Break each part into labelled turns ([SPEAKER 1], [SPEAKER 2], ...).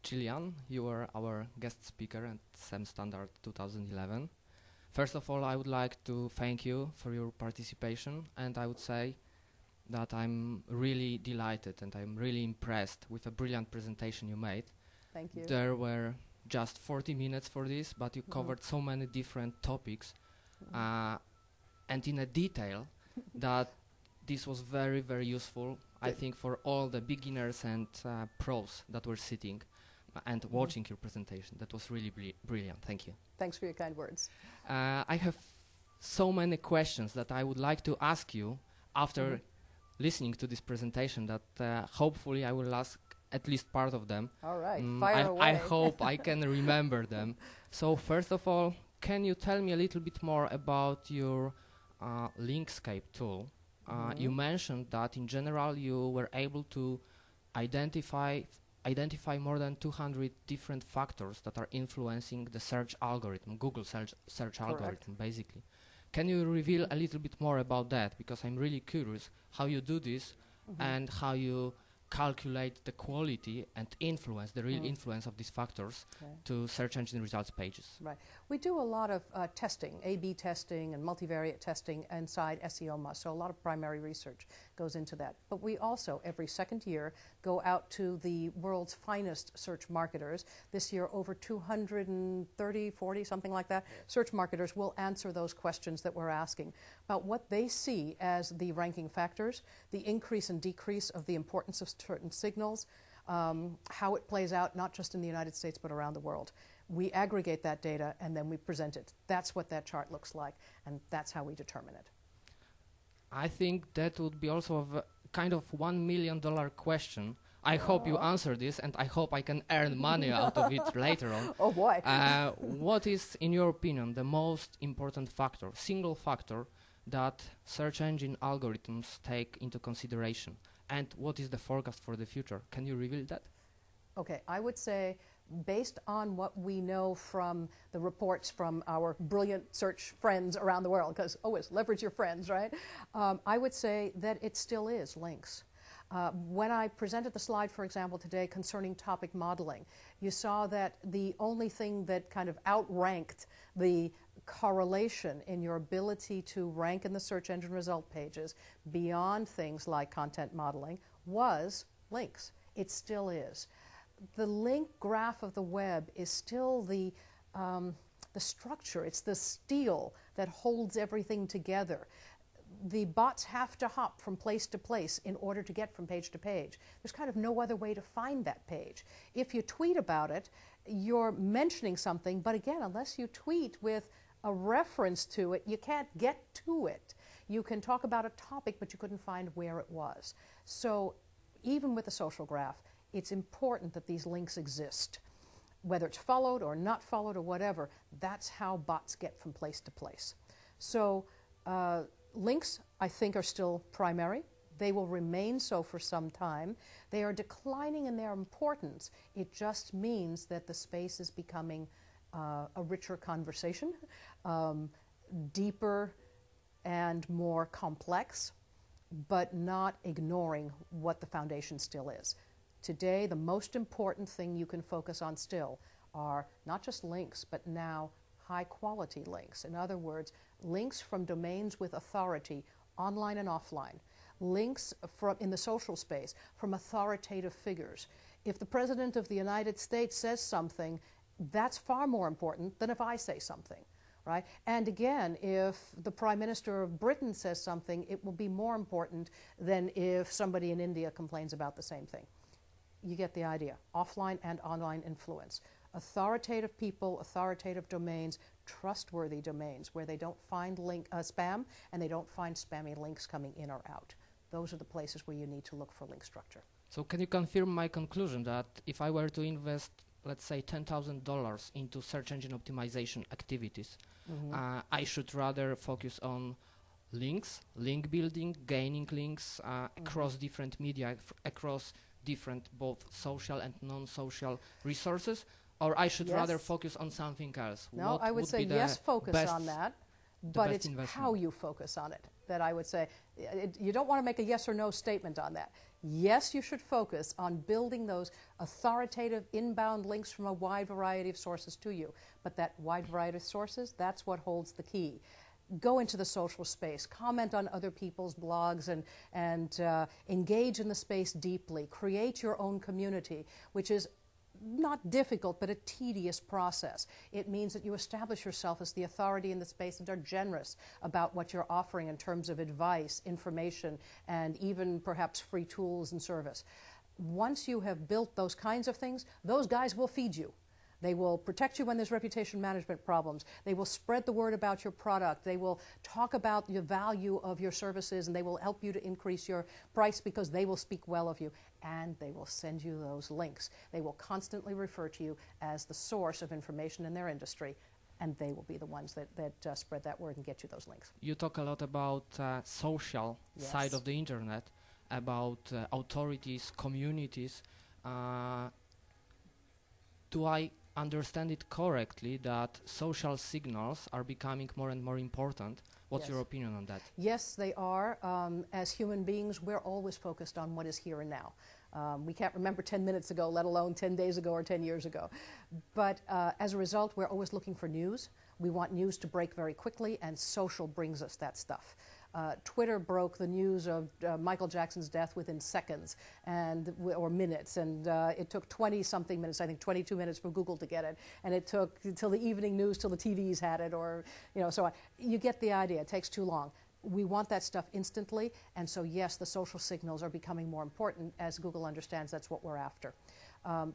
[SPEAKER 1] Gillian, you were our guest speaker at SEMstandard 2011. First of all, I would like to thank you for your participation, and I would say that I'm really delighted and I'm really impressed with a brilliant presentation you made.
[SPEAKER 2] Thank you.
[SPEAKER 1] There were just 40 minutes for this, but you covered so many different topics and in a detail that this was very, very useful, I think, for all the beginners and pros that were sitting and watching your presentation. That was really brilliant. Thank you.
[SPEAKER 2] Thanks for your kind words.
[SPEAKER 1] I have so many questions that I would like to ask you after listening to this presentation that hopefully I will ask at least part of them.
[SPEAKER 2] All right, fire away.
[SPEAKER 1] I hope I can remember them. So first of all, can you tell me a little bit more about your Linkscape tool? You mentioned that in general you were able to identify more than 200 different factors that are influencing the search algorithm, Google search algorithm, basically. Can you reveal a little bit more about that? Because I'm really curious how you do this and how you calculate the quality and influence, the real influence of these factors to search engine results pages.
[SPEAKER 2] Right. We do a lot of testing, A/B testing and multivariate testing inside SEOmoz, so a lot of primary research goes into that. But we also, every second year, go out to the world's finest search marketers. This year, over 230, 40, something like that, search marketers will answer those questions that we're asking about what they see as the ranking factors, the increase and decrease of the importance of certain signals, how it plays out not just in the United States but around the world. We aggregate that data and then we present it. That's what that chart looks like, and that's how we determine it.
[SPEAKER 1] I think that would be also a kind of $1 million question. I hope you answer this, and I hope I can earn money out of it later on.
[SPEAKER 2] Oh boy.
[SPEAKER 1] What is, in your opinion, the most important factor, single factor, that search engine algorithms take into consideration? And what is the forecast for the future? Can you reveal that?
[SPEAKER 2] Okay, I would say, based on what we know from the reports from our brilliant search friends around the world, because always leverage your friends, right? I would say that it still is links. When I presented the slide, for example, today concerning topic modeling, you saw that the only thing that kind of outranked the correlation in your ability to rank in the search engine result pages beyond things like content modeling was links. It still is. The link graph of the web is still the structure. It's the steel that holds everything together. The bots have to hop from place to place in order to get from page to page. There's kind of no other way to find that page. If you tweet about it, you're mentioning something, but again, unless you tweet with a reference to it, you can't get to it. You can talk about a topic, but you couldn't find where it was. So even with the social graph, it's important that these links exist. Whether it's followed or not followed or whatever, that's how bots get from place to place. So links, I think, are still primary. They will remain so for some time. They are declining in their importance. It just means that the space is becoming a richer conversation, deeper and more complex, but not ignoring what the foundation still is. Today, the most important thing you can focus on still are not just links, but now high-quality links. In other words, links from domains with authority, online and offline. Links from, in the social space, from authoritative figures. If the President of the United States says something, that's far more important than if I say something, right? And again, if the Prime Minister of Britain says something, it will be more important than if somebody in India complains about the same thing. You get the idea. Offline and online influence. Authoritative people, authoritative domains, trustworthy domains where they don't find spam and they don't find spammy links coming in or out. Those are the places where you need to look for link structure.
[SPEAKER 1] So can you confirm my conclusion that if I were to invest, let's say, $10,000 into search engine optimization activities, I should rather focus on links, link building, gaining links across different media, across different both social and non-social resources, or I should rather focus on something else?
[SPEAKER 2] No,
[SPEAKER 1] what
[SPEAKER 2] I would say yes, focus on that. but it's how you focus on it that I would say. You don't want to make a yes or no statement on that. Yes, you should focus on building those authoritative inbound links from a wide variety of sources to you. But that wide variety of sources, that's what holds the key. Go into the social space, comment on other people's blogs, and engage in the space deeply. Create your own community, which is not difficult, but a tedious process. It means that you establish yourself as the authority in the space and are generous about what you're offering in terms of advice, information, and even perhaps free tools and service. Once you have built those kinds of things, those guys will feed you. They will protect you when there's reputation management problems. They will spread the word about your product. They will talk about the value of your services, and they will help you to increase your price because they will speak well of you. And they will send you those links. They will constantly refer to you as the source of information in their industry, and they will be the ones that spread that word and get you those links.
[SPEAKER 1] You talk a lot about social side of the internet, about authorities, communities. Do I understand it correctly that social signals are becoming more and more important? What's your opinion on that?
[SPEAKER 2] Yes, they are. As human beings, we're always focused on what is here and now. We can't remember 10 minutes ago, let alone 10 days ago or 10 years ago. But as a result, we're always looking for news. We want news to break very quickly, and social brings us that stuff. Twitter broke the news of Michael Jackson's death within seconds or minutes, and it took 20-something minutes, I think 22 minutes for Google to get it, and it took till the evening news till the TVs had it, or so on. You get the idea. It takes too long. We want that stuff instantly, and so yes, the social signals are becoming more important as Google understands that's what we're after.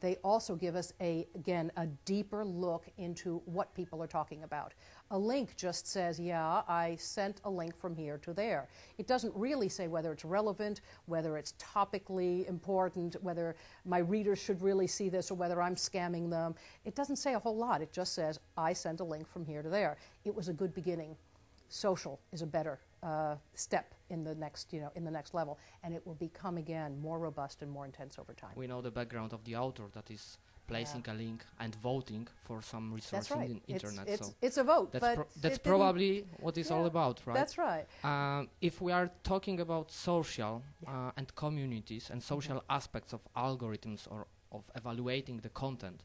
[SPEAKER 2] They also give us, again, a deeper look into what people are talking about. A link just says, yeah, I sent a link from here to there. It doesn't really say whether it's relevant, whether it's topically important, whether my readers should really see this, or whether I'm scamming them. It doesn't say a whole lot. It just says, I sent a link from here to there. It was a good beginning. Social is a better step in the next level, and it will become again more robust and more intense over time.
[SPEAKER 1] We know the background of the author that is placing a link and voting for some resource in the internet.
[SPEAKER 2] It's a vote.
[SPEAKER 1] That's probably what it's all about, right?
[SPEAKER 2] That's right.
[SPEAKER 1] If we are talking about social and communities and social aspects of algorithms or of evaluating the content,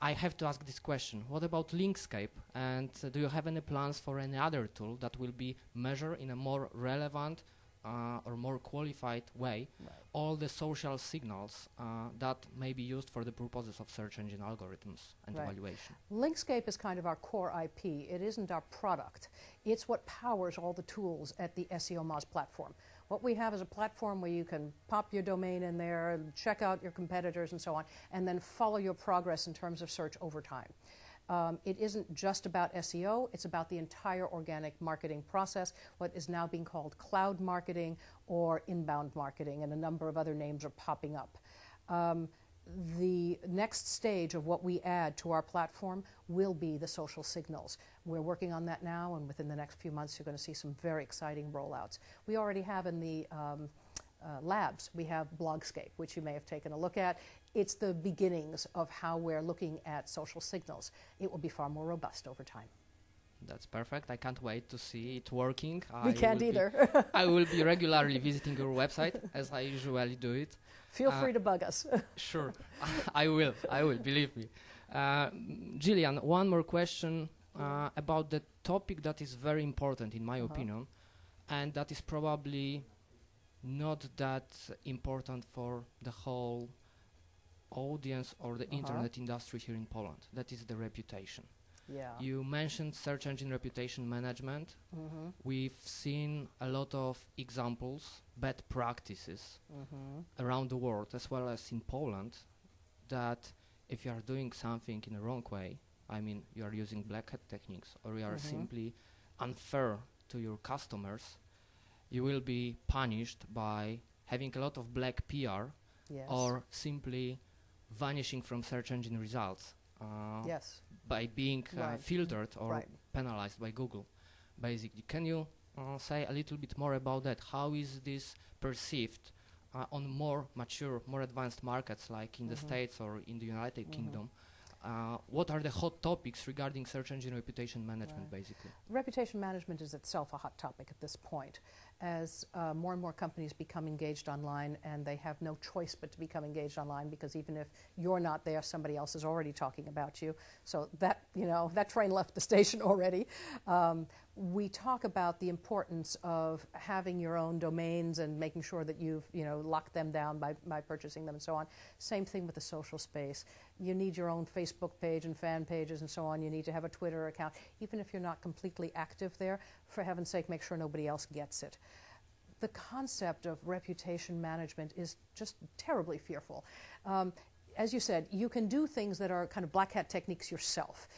[SPEAKER 1] I have to ask this question. What about Linkscape? And do you have any plans for any other tool that will be measure in a more relevant or more qualified way all the social signals that may be used for the purposes of search engine algorithms and evaluation?
[SPEAKER 2] Linkscape is kind of our core IP. It isn't our product. It's what powers all the tools at the SEOmoz platform. What we have is a platform where you can pop your domain in there, check out your competitors and so on, and then follow your progress in terms of search over time. It isn't just about SEO, it's about the entire organic marketing process, what is now being called cloud marketing or inbound marketing, and a number of other names are popping up. The next stage of what we add to our platform will be the social signals. We're working on that now, and within the next few months you're going to see some very exciting rollouts. We already have in the labs, we have Blogscape, which you may have taken a look at. It's the beginnings of how we're looking at social signals. It will be far more robust over time.
[SPEAKER 1] That's perfect. I can't wait to see it working.
[SPEAKER 2] We can't either.
[SPEAKER 1] I will be regularly visiting your website, as I usually do it.
[SPEAKER 2] Feel free to bug us.
[SPEAKER 1] Sure. I will, believe me. Gillian, one more question about the topic that is very important in my opinion, and that is probably not that important for the whole audience or the internet industry here in Poland. That is the reputation. You mentioned search engine reputation management. We've seen a lot of examples, bad practices around the world, as well as in Poland, that if you are doing something in the wrong way, I mean you are using black hat techniques, or you are simply unfair to your customers, you will be punished by having a lot of black PR or simply vanishing from search engine results. By being filtered or penalized by Google, basically. Can you say a little bit more about that? How is this perceived on more mature, more advanced markets like in the States or in the United Kingdom? what are the hot topics regarding search engine reputation management, basically?
[SPEAKER 2] Reputation management is itself a hot topic at this point. As more and more companies become engaged online, and they have no choice but to become engaged online, because even if you're not there, somebody else is already talking about you. So that, that train left the station already. We talk about the importance of having your own domains and making sure that you've, locked them down by purchasing them and so on. Same thing with the social space. You need your own Facebook page and fan pages and so on. You need to have a Twitter account. Even if you're not completely active there, for heaven's sake, make sure nobody else gets it. The concept of reputation management is just terribly fearful. As you said, you can do things that are kind of black hat techniques yourself.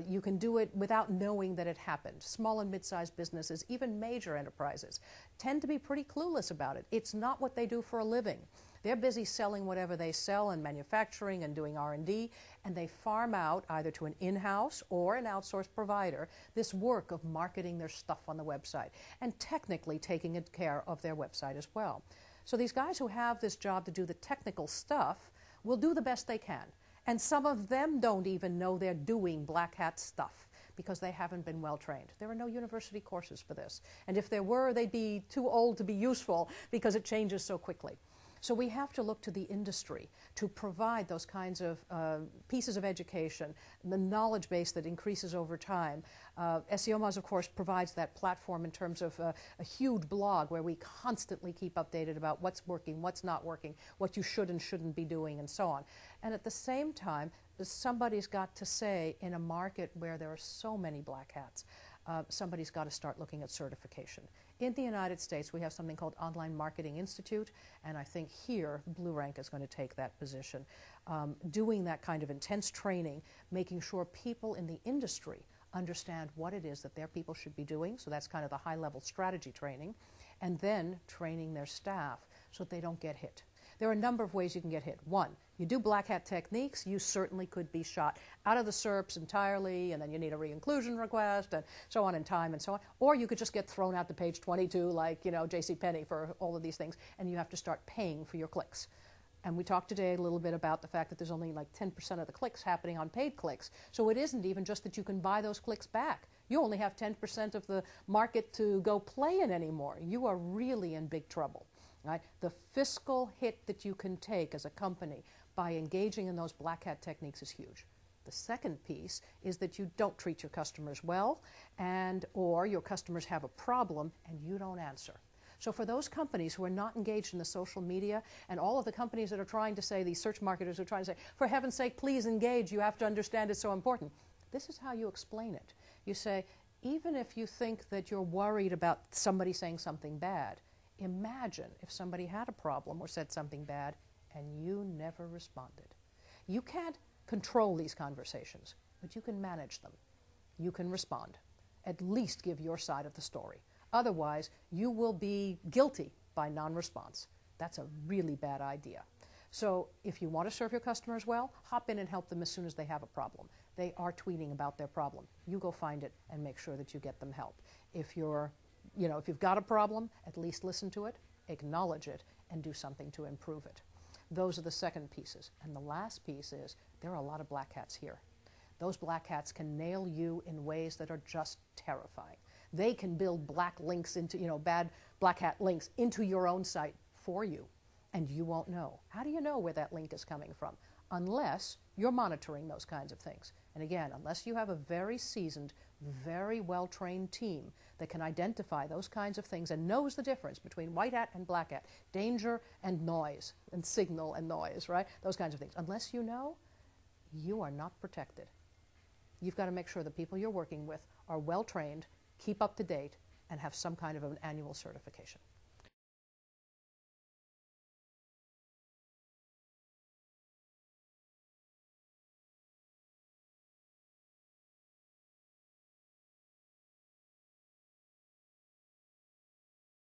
[SPEAKER 2] You can do it without knowing that it happened. Small and mid-sized businesses, even major enterprises, tend to be pretty clueless about it. It's not what they do for a living. They're busy selling whatever they sell and manufacturing and doing R&D, and they farm out either to an in-house or an outsourced provider this work of marketing their stuff on the website and technically taking care of their website as well. So these guys who have this job to do the technical stuff will do the best they can. And some of them don't even know they're doing black hat stuff because they haven't been well trained. There are no university courses for this. And if there were, they'd be too old to be useful because it changes so quickly. So we have to look to the industry to provide those kinds of pieces of education, the knowledge base that increases over time. SEOmoz, of course, provides that platform in terms of a huge blog where we constantly keep updated about what's working, what's not working, what you should and shouldn't be doing, and so on. And at the same time, somebody's got to say, in a market where there are so many black hats, somebody's got to start looking at certification. In the United States, we have something called Online Marketing Institute, and I think here Bluerank is going to take that position, doing that kind of intense training, making sure people in the industry understand what it is that their people should be doing, so that's kind of the high-level strategy training, and then training their staff so that they don't get hit. There are a number of ways you can get hit. One, you do black hat techniques, you certainly could be shot out of the SERPs entirely, and then you need a re-inclusion request, and so on in time and so on. Or you could just get thrown out to page 22 like, JCPenney for all of these things, and you have to start paying for your clicks. And we talked today a little bit about the fact that there's only like 10% of the clicks happening on paid clicks. So it isn't even just that you can buy those clicks back. You only have 10% of the market to go play in anymore. You are really in big trouble. Right? The fiscal hit that you can take as a company by engaging in those black hat techniques is huge. The second piece is that you don't treat your customers well, or your customers have a problem and you don't answer. So for those companies who are not engaged in the social media, and all of the companies that are trying to say, these search marketers are trying to say, for heaven's sake, please engage, you have to understand it's so important. This is how you explain it. You say, even if you think that you're worried about somebody saying something bad, imagine if somebody had a problem or said something bad and you never responded. You can't control these conversations, but you can manage them. You can respond. At least give your side of the story. Otherwise, you will be guilty by non-response. That's a really bad idea. So if you want to serve your customers well, hop in and help them as soon as they have a problem. They are tweeting about their problem. You go find it and make sure that you get them help. If you've got a problem, at least listen to it, acknowledge it, and do something to improve it. Those are the second pieces. And the last piece is there are a lot of black hats here. Those black hats can nail you in ways that are just terrifying. They can build black links into, bad black hat links into your own site for you, and you won't know. How do you know where that link is coming from? Unless you're monitoring those kinds of things. And again, unless you have a very seasoned, very well-trained team that can identify those kinds of things and knows the difference between white hat and black hat, danger and noise, and signal and noise, right? Those kinds of things. Unless you know, you are not protected. You've got to make sure the people you're working with are well-trained, keep up to date, and have some kind of an annual certification.